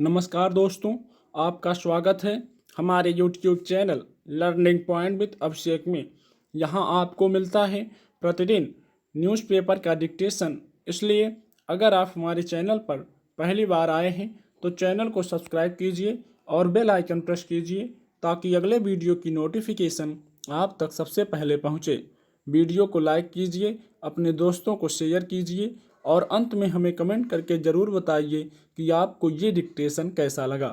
नमस्कार दोस्तों, आपका स्वागत है हमारे YouTube channel learning point with Abhishek में। यहाँ आपको मिलता है प्रतिदिन न्यूज़पेपर का डिक्टेशन। इसलिए अगर आप हमारे चैनल पर पहली बार आए हैं तो चैनल को सब्सक्राइब कीजिए और बेल आइकन प्रेस कीजिए ताकि अगले वीडियो की नोटिफिकेशन आप तक सबसे पहले पहुँचे। वीडियो को लाइक कीजिए, अपने दोस्तों को शेयर कीजिए और अंत में हमें कमेंट करके ज़रूर बताइए कि आपको ये डिक्टेशन कैसा लगा।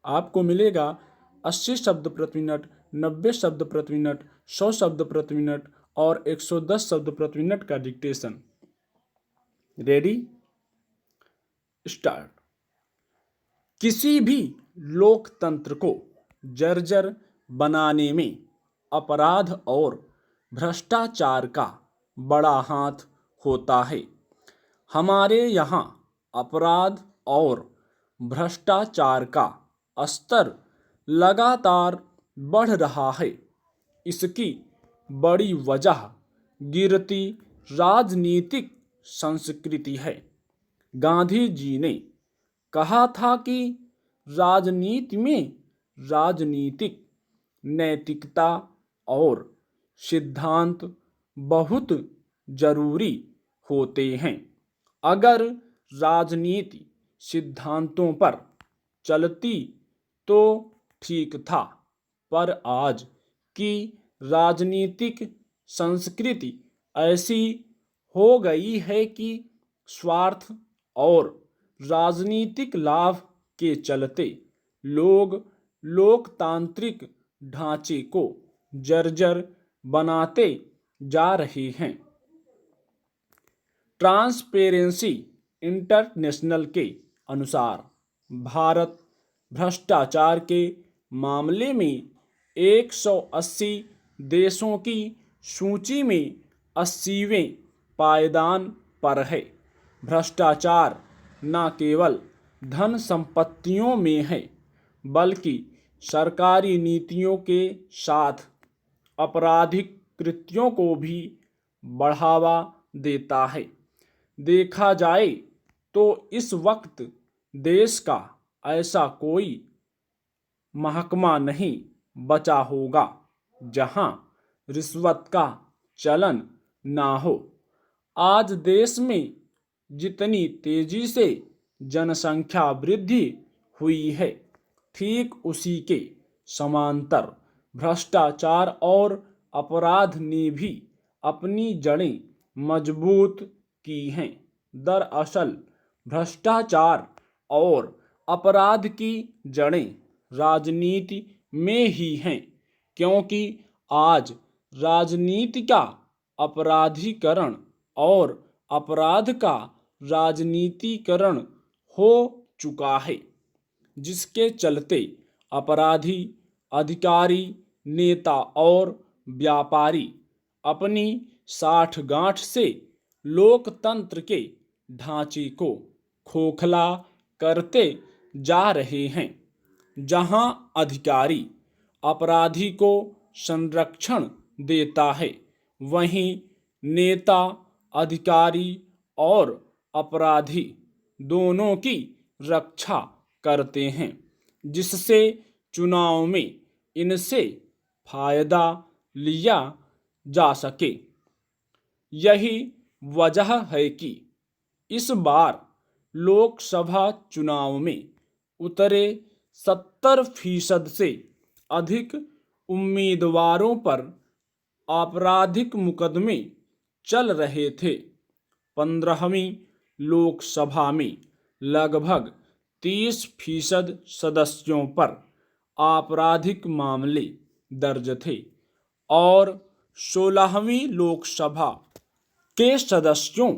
आपको मिलेगा 80 शब्द प्रति मिनट, 90 शब्द प्रति मिनट, 100 शब्द प्रति मिनट और 110 शब्द प्रति मिनट का डिक्टेशन। Ready, start. किसी भी लोकतंत्र को जर्जर बनाने में अपराध और भ्रष्टाचार का बड़ा हाथ होता है। हमारे यहाँ अपराध और भ्रष्टाचार का स्तर लगातार बढ़ रहा है। इसकी बड़ी वजह गिरती राजनीतिक संस्कृति है। गांधी जी ने कहा था कि राजनीति में राजनीतिक नैतिकता और सिद्धांत बहुत जरूरी होते हैं। अगर राजनीति सिद्धांतों पर चलती तो ठीक था, पर आज की राजनीतिक संस्कृति ऐसी हो गई है कि स्वार्थ और राजनीतिक लाभ के चलते लोग लोकतांत्रिक ढांचे को जर्जर बनाते जा रहे हैं। ट्रांसपेरेंसी इंटरनेशनल के अनुसार भारत भ्रष्टाचार के मामले में 180 देशों की सूची में 80वें पायदान पर है। भ्रष्टाचार न केवल धन संपत्तियों में है, बल्कि सरकारी नीतियों के साथ आपराधिक कृत्यों को भी बढ़ावा देता है। देखा जाए तो इस वक्त देश का ऐसा कोई महकमा नहीं बचा होगा जहां रिश्वत का चलन ना हो। आज देश में जितनी तेजी से जनसंख्या वृद्धि हुई है, ठीक उसी के समांतर भ्रष्टाचार और अपराध ने भी अपनी जड़ें मजबूत की हैं। दरअसल भ्रष्टाचार और अपराध की जड़ें राजनीति में ही हैं, क्योंकि आज राजनीति का अपराधीकरण और अपराध का राजनीतिकरण हो चुका है, जिसके चलते अपराधी, अधिकारी, नेता और व्यापारी अपनी साठगांठ से लोकतंत्र के ढांचे को खोखला करते जा रहे हैं। जहां अधिकारी अपराधी को संरक्षण देता है, वहीं नेता अधिकारी और अपराधी दोनों की रक्षा करते हैं, जिससे चुनाव में इनसे फायदा लिया जा सके। यही वजह है कि इस बार लोकसभा चुनाव में उतरे 70% से अधिक उम्मीदवारों पर आपराधिक मुकदमे चल रहे थे। 15वीं लोकसभा में लगभग 30% सदस्यों पर आपराधिक मामले दर्ज थे और 16वीं लोकसभा के सदस्यों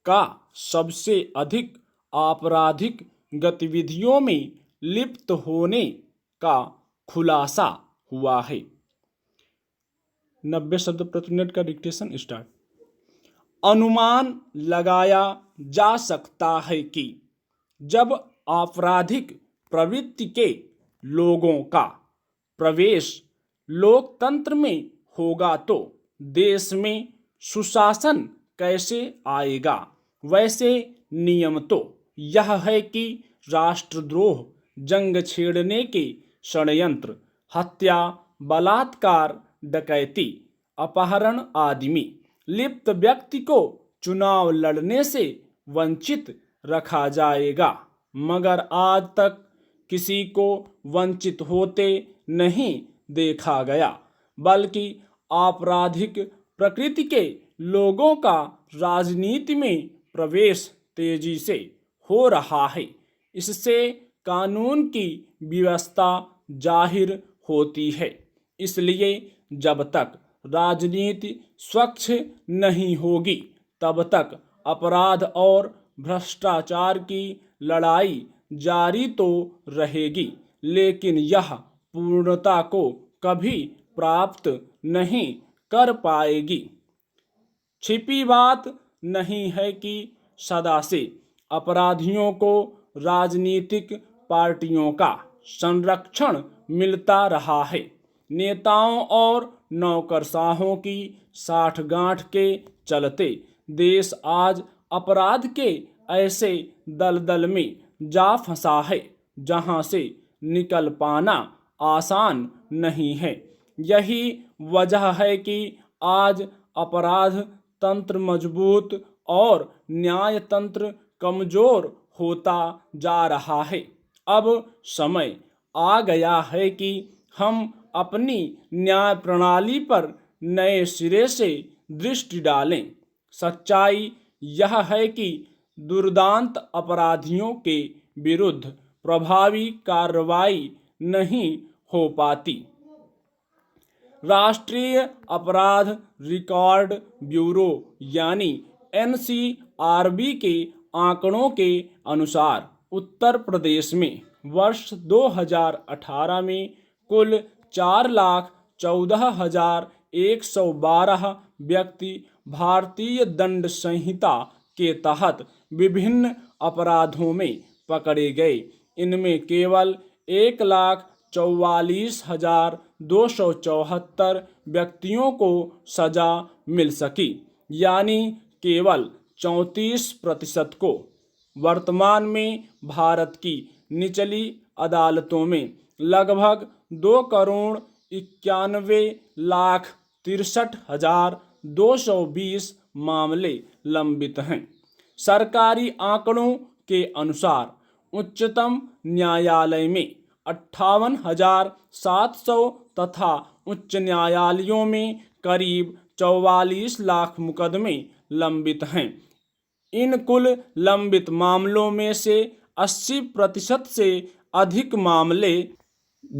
का सबसे अधिक आपराधिक गतिविधियों में लिप्त होने का खुलासा हुआ है। 90 शब्द प्रति मिनट का डिक्टेशन स्टार्ट। अनुमान लगाया जा सकता है कि जब आपराधिक प्रवृत्ति के लोगों का प्रवेश लोकतंत्र में होगा तो देश में सुशासन कैसे आएगा। वैसे नियम तो यह है कि राष्ट्रद्रोह, जंग छेड़ने के षड्यंत्र, हत्या, बलात्कार, डकैती, अपहरण आदि में लिप्त व्यक्ति को चुनाव लड़ने से वंचित रखा जाएगा। मगर आज तक किसी को वंचित होते नहीं देखा गया, बल्कि आपराधिक प्रकृति के लोगों का राजनीति में प्रवेश तेजी से हो रहा है। इससे कानून की व्यवस्था जाहिर होती है। इसलिए जब तक राजनीति स्वच्छ नहीं होगी, तब तक अपराध और भ्रष्टाचार की लड़ाई जारी तो रहेगी, लेकिन यह पूर्णता को कभी प्राप्त नहीं कर पाएगी। छिपी बात नहीं है कि सदा से अपराधियों को राजनीतिक पार्टियों का संरक्षण मिलता रहा है। नेताओं और नौकरशाहों की साठगांठ के चलते देश आज अपराध के ऐसे दलदल में जा फंसा है जहां से निकल पाना आसान नहीं है। यही वजह है कि आज अपराध तंत्र मजबूत और न्याय तंत्र कमजोर होता जा रहा है। अब समय आ गया है कि हम अपनी न्याय प्रणाली पर नए सिरे से दृष्टि डालें। सच्चाई यह है कि दुर्दांत अपराधियों के विरुद्ध प्रभावी कार्रवाई नहीं हो पाती। राष्ट्रीय अपराध रिकॉर्ड ब्यूरो यानी NCRB के आंकड़ों के अनुसार उत्तर प्रदेश में वर्ष 2018 में कुल 4,14,112 व्यक्ति भारतीय दंड संहिता के तहत विभिन्न अपराधों में पकड़े गए। इनमें केवल 1,44,274 व्यक्तियों को सजा मिल सकी, यानी केवल 34% को। वर्तमान में भारत की निचली अदालतों में लगभग 2,91,63,220 मामले लंबित हैं। सरकारी आंकड़ों के अनुसार उच्चतम न्यायालय में 58,700 तथा उच्च न्यायालयों में करीब 44 लाख मुकदमे लंबित हैं। इन कुल लंबित मामलों में से 80% से अधिक मामले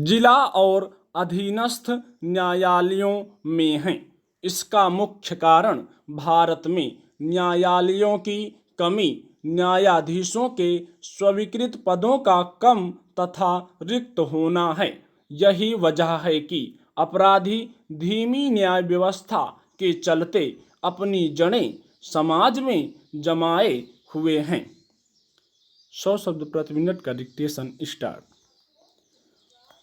जिला और अधीनस्थ न्यायालयों में हैं। इसका मुख्य कारण भारत में न्यायालयों की कमी, न्यायाधीशों के स्वीकृत पदों का कम तथा रिक्त होना है। यही वजह है कि अपराधी धीमी न्याय व्यवस्था के चलते अपनी जड़ें समाज में जमाए हुए हैं। 100 शब्द प्रति मिनट का डिक्टेशन स्टार्ट।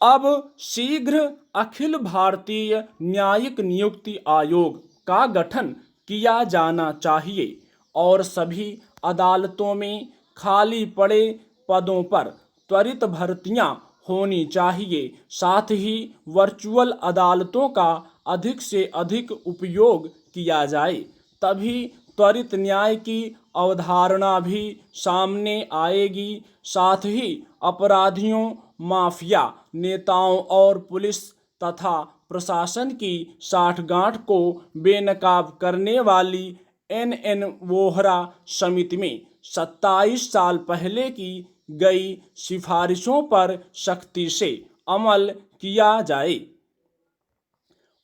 अब शीघ्र अखिल भारतीय न्यायिक नियुक्ति आयोग का गठन किया जाना चाहिए और सभी अदालतों में खाली पड़े पदों पर त्वरित भर्तियां होनी चाहिए। साथ ही वर्चुअल अदालतों का अधिक से अधिक उपयोग किया जाए, तभी त्वरित न्याय की अवधारणा भी सामने आएगी। साथ ही अपराधियों, माफिया नेताओं और पुलिस तथा प्रशासन की साठगांठ को बेनकाब करने वाली NN वोहरा समिति में 27 साल पहले की गई सिफारिशों पर सख्ती से अमल किया जाए।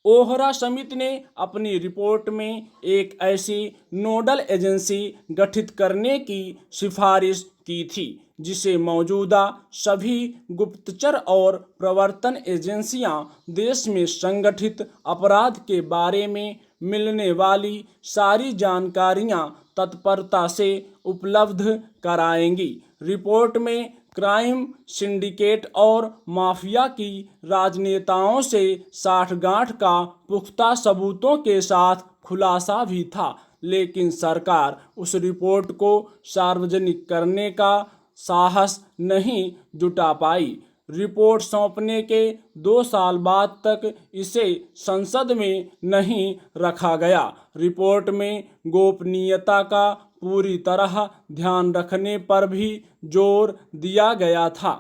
ओहरा समिति ने अपनी रिपोर्ट में एक ऐसी नोडल एजेंसी गठित करने की सिफारिश की थी जिसे मौजूदा सभी गुप्तचर और प्रवर्तन एजेंसियां देश में संगठित अपराध के बारे में मिलने वाली सारी जानकारियां तत्परता से उपलब्ध कराएंगी। रिपोर्ट में क्राइम सिंडिकेट और माफिया की राजनेताओं से साठगांठ का पुख्ता सबूतों के साथ खुलासा भी था, लेकिन सरकार उस रिपोर्ट को सार्वजनिक करने का साहस नहीं जुटा पाई। रिपोर्ट सौंपने के 2 साल बाद तक इसे संसद में नहीं रखा गया। रिपोर्ट में गोपनीयता का पूरी तरह ध्यान रखने पर भी जोर दिया गया था।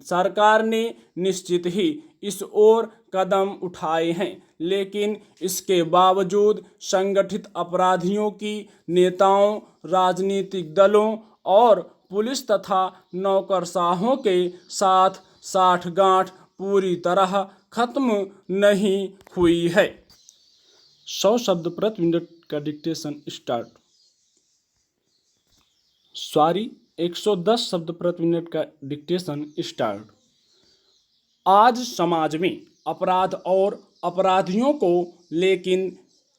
सरकार ने निश्चित ही इस ओर कदम उठाए हैं, लेकिन इसके बावजूद संगठित अपराधियों की नेताओं, राजनीतिक दलों और पुलिस तथा नौकरशाहों के साथ साठगांठ पूरी तरह खत्म नहीं हुई है। 100 शब्द प्रति मिनट का डिक्टेशन स्टार्ट। 110 शब्द प्रति मिनट का डिक्टेशन स्टार्ट। आज समाज में अपराध और अपराधियों को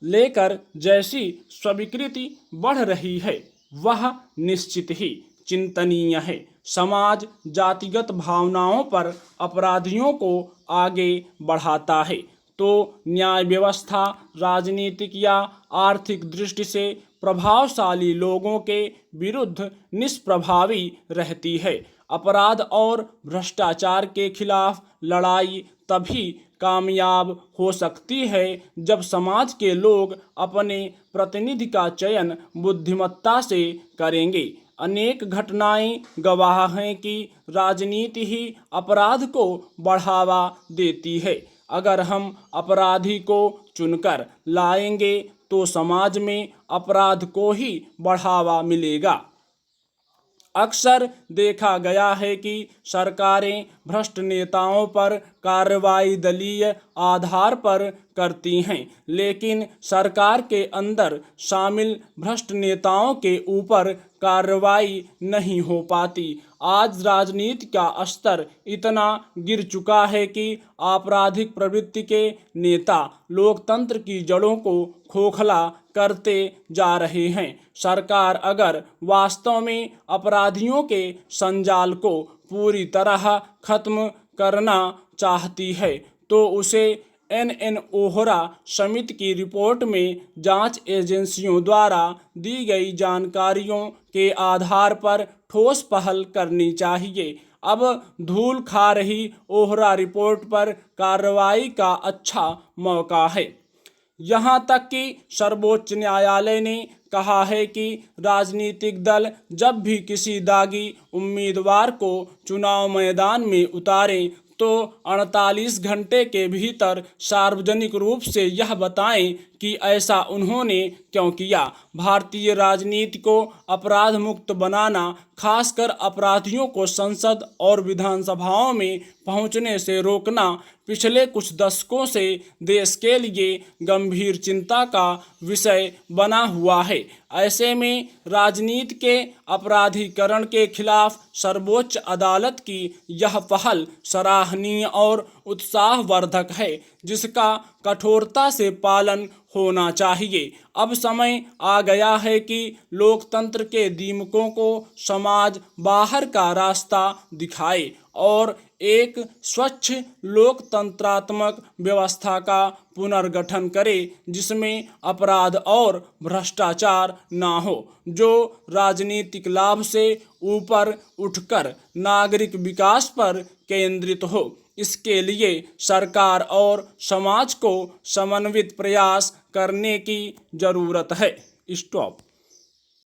लेकर जैसी स्वीकृति बढ़ रही है, वह निश्चित ही चिंतनीय है। समाज जातिगत भावनाओं पर अपराधियों को आगे बढ़ाता है तो न्याय व्यवस्था राजनीतिक या आर्थिक दृष्टि से प्रभावशाली लोगों के विरुद्ध निष्प्रभावी रहती है। अपराध और भ्रष्टाचार के खिलाफ लड़ाई तभी कामयाब हो सकती है जब समाज के लोग अपने प्रतिनिधि का चयन बुद्धिमत्ता से करेंगे। अनेक घटनाएं गवाह हैं कि राजनीति ही अपराध को बढ़ावा देती है। अगर हम अपराधी को चुनकर लाएंगे तो समाज में अपराध को ही बढ़ावा मिलेगा। अक्सर देखा गया है कि सरकारें भ्रष्ट नेताओं पर कार्रवाई दलीय आधार पर करती हैं, लेकिन सरकार के अंदर शामिल भ्रष्ट नेताओं के ऊपर कार्रवाई नहीं हो पाती। आज राजनीति का स्तर इतना गिर चुका है कि आपराधिक प्रवृत्ति के नेता लोकतंत्र की जड़ों को खोखला करते जा रहे हैं। सरकार अगर वास्तव में अपराधियों के संजाल को पूरी तरह खत्म करना चाहती है तो उसे NN ओहरा समिति की रिपोर्ट में जांच एजेंसियों द्वारा दी गई जानकारियों के आधार पर ठोस पहल करनी चाहिए। अब धूल खा रही ओहरा रिपोर्ट पर कार्रवाई का अच्छा मौका है। यहाँ तक कि सर्वोच्च न्यायालय ने कहा है कि राजनीतिक दल जब भी किसी दागी उम्मीदवार को चुनाव मैदान में उतारें तो 48 घंटे के भीतर सार्वजनिक रूप से यह बताएं कि ऐसा उन्होंने क्यों किया। भारतीय राजनीति को अपराध मुक्त बनाना, खासकर अपराधियों को संसद और विधानसभाओं में पहुंचने से रोकना, पिछले कुछ दशकों से देश के लिए गंभीर चिंता का विषय बना हुआ है। ऐसे में राजनीति के अपराधीकरण के खिलाफ सर्वोच्च अदालत की यह पहल सराहनीय और उत्साहवर्धक है, जिसका कठोरता से पालन होना चाहिए। अब समय आ गया है कि लोकतंत्र के दीमकों को समाज बाहर का रास्ता दिखाए और एक स्वच्छ लोकतंत्रात्मक व्यवस्था का पुनर्गठन करे जिसमें अपराध और भ्रष्टाचार ना हो, जो राजनीतिक लाभ से ऊपर उठकर नागरिक विकास पर केंद्रित हो। इसके लिए सरकार और समाज को समन्वित प्रयास करने की जरूरत है। स्टॉप।